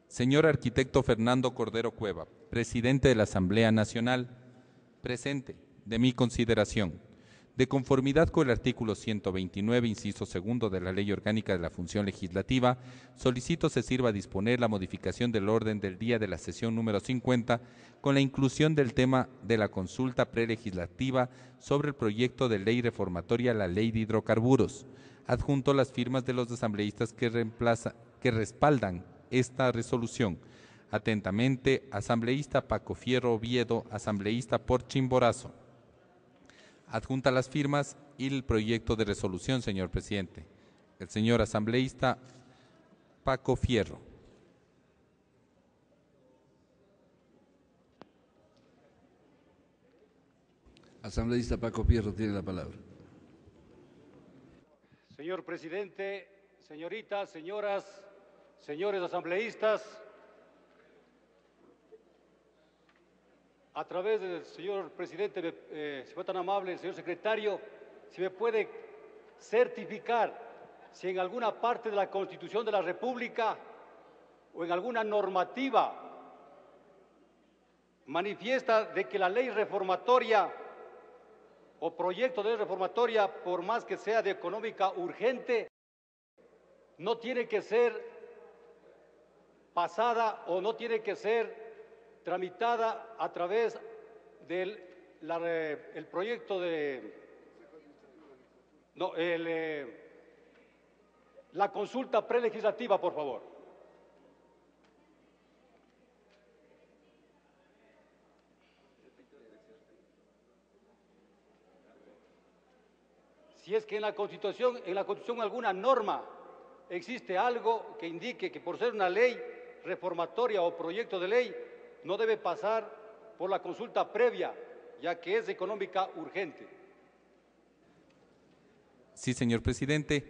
Señor arquitecto Fernando Cordero Cueva, presidente de la Asamblea Nacional, presente, de mi consideración, de conformidad con el artículo 129, inciso segundo de la Ley Orgánica de la Función Legislativa, solicito se sirva a disponer la modificación del orden del día de la sesión número 50 con la inclusión del tema de la consulta prelegislativa sobre el proyecto de ley reformatoria a la Ley de Hidrocarburos, adjunto las firmas de los asambleístas que respaldan esta resolución. Atentamente, asambleísta Paco Fierro Oviedo, asambleísta por Chimborazo. Adjunta las firmas y el proyecto de resolución, señor presidente. El señor asambleísta Paco Fierro. Asambleísta Paco Fierro tiene la palabra. Señor presidente, señoritas, señoras, señores asambleístas, a través del señor presidente, si fue tan amable, el señor secretario, si me puede certificar si en alguna parte de la Constitución de la República o en alguna normativa manifiesta de que la ley reformatoria o proyecto de ley reformatoria, por más que sea de económica urgente, no tiene que ser pasada o no tiene que ser tramitada a través del el proyecto de la consulta prelegislativa, por favor. Si es que en la Constitución alguna norma existe algo que indique que por ser una ley reformatoria o proyecto de ley no debe pasar por la consulta previa, ya que es económica urgente. Sí, señor presidente,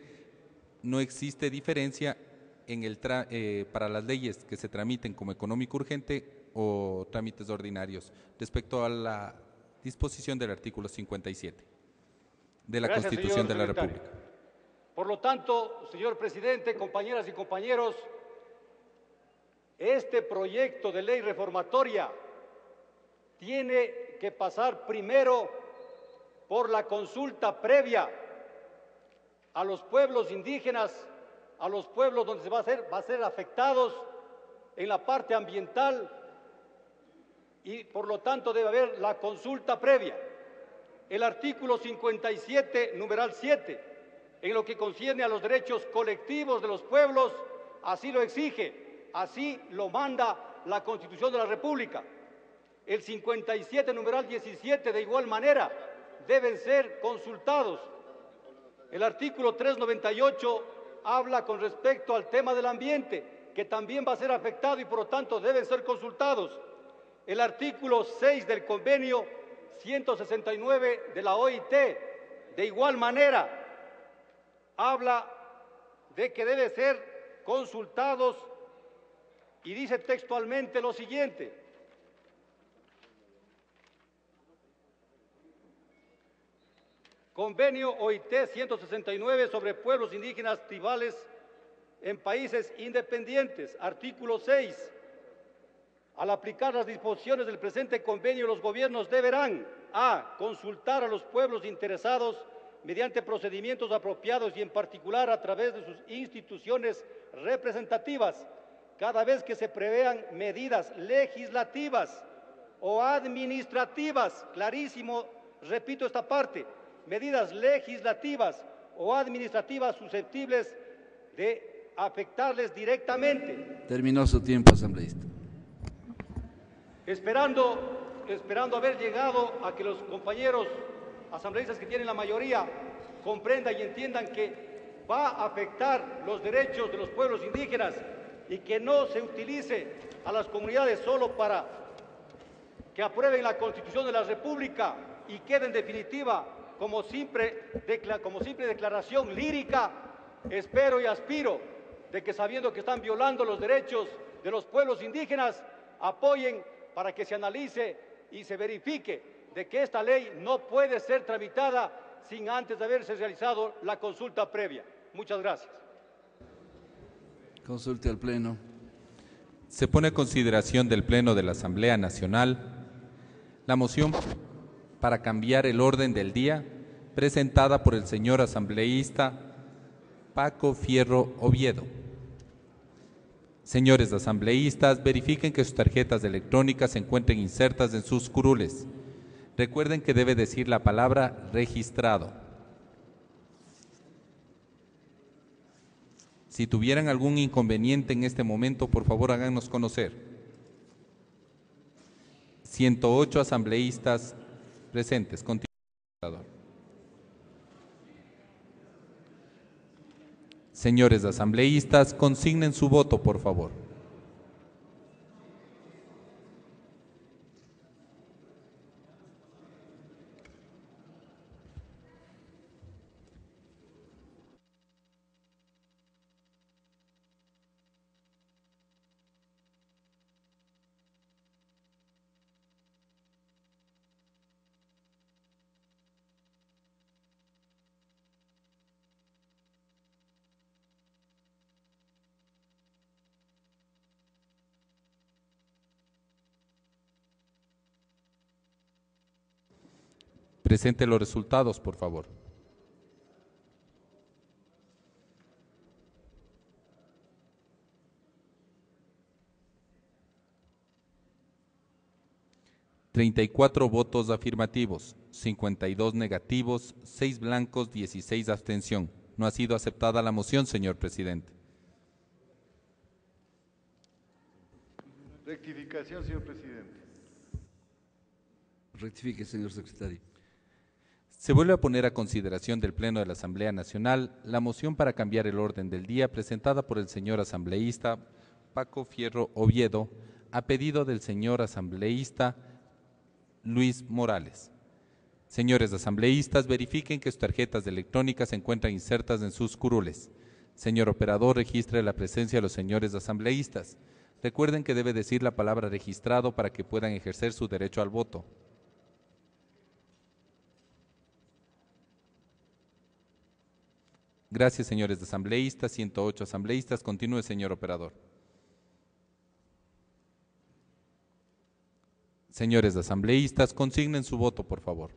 no existe diferencia en para las leyes que se tramiten como económico urgente o trámites ordinarios respecto a la disposición del artículo 57 de la Gracias, Constitución de la secretario. República. Por lo tanto, señor presidente, compañeras y compañeros, este proyecto de ley reformatoria tiene que pasar primero por la consulta previa a los pueblos indígenas, a los pueblos donde se va a ser afectados en la parte ambiental y por lo tanto debe haber la consulta previa. El artículo 57, numeral 7, en lo que concierne a los derechos colectivos de los pueblos, así lo exige, así lo manda la Constitución de la República. El 57, numeral 17, de igual manera, deben ser consultados. El artículo 398 habla con respecto al tema del ambiente, que también va a ser afectado y por lo tanto deben ser consultados. El artículo 6 del convenio 169 de la OIT, de igual manera, habla de que debe ser consultados y dice textualmente lo siguiente: Convenio OIT 169 sobre pueblos indígenas tribales en países independientes. Artículo 6. Al aplicar las disposiciones del presente convenio, los gobiernos deberán: a. Consultar a los pueblos interesados mediante procedimientos apropiados y en particular a través de sus instituciones representativas, cada vez que se prevean medidas legislativas o administrativas, clarísimo, repito esta parte, medidas legislativas o administrativas susceptibles de afectarles directamente. Terminó su tiempo, asambleísta. Esperando haber llegado a que los compañeros asambleístas que tienen la mayoría comprendan y entiendan que va a afectar los derechos de los pueblos indígenas y que no se utilice a las comunidades solo para que aprueben la Constitución de la República y quede en definitiva como simple declaración lírica. Espero y aspiro de que, sabiendo que están violando los derechos de los pueblos indígenas, apoyen para que se analice y se verifique de que esta ley no puede ser tramitada sin antes de haberse realizado la consulta previa. Muchas gracias. Consulte al Pleno. Se pone a consideración del Pleno de la Asamblea Nacional la moción para cambiar el orden del día presentada por el señor asambleísta Paco Fierro Oviedo. Señores asambleístas, verifiquen que sus tarjetas electrónicas se encuentren insertas en sus curules. Recuerden que debe decir la palabra registrado. Si tuvieran algún inconveniente en este momento, por favor háganos conocer. 108 asambleístas presentes. Continúe, orador. Señores asambleístas, consignen su voto, por favor. Presente los resultados, por favor. «34 votos afirmativos, 52 negativos, 6 blancos, 16 abstención. No ha sido aceptada la moción, señor presidente». Rectificación, señor presidente. Rectifique, señor secretario. Se vuelve a poner a consideración del Pleno de la Asamblea Nacional la moción para cambiar el orden del día presentada por el señor asambleísta Paco Fierro Oviedo a pedido del señor asambleísta Luis Morales. Señores asambleístas, verifiquen que sus tarjetas electrónicas se encuentran insertas en sus curules. Señor operador, registre la presencia de los señores asambleístas. Recuerden que debe decir la palabra registrado para que puedan ejercer su derecho al voto. Gracias, señores asambleístas. 108 asambleístas. Continúe, señor operador. Señores asambleístas, consignen su voto, por favor.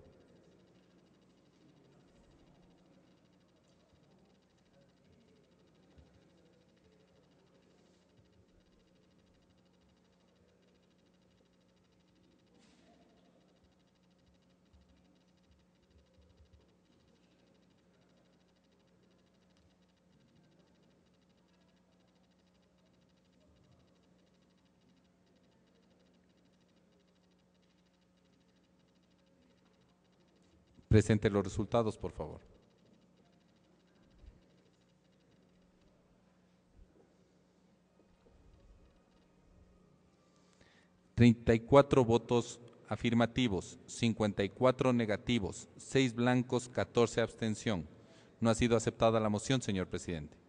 Presente los resultados, por favor. «34 votos afirmativos, 54 negativos, 6 blancos, 14 abstención. No ha sido aceptada la moción, señor presidente».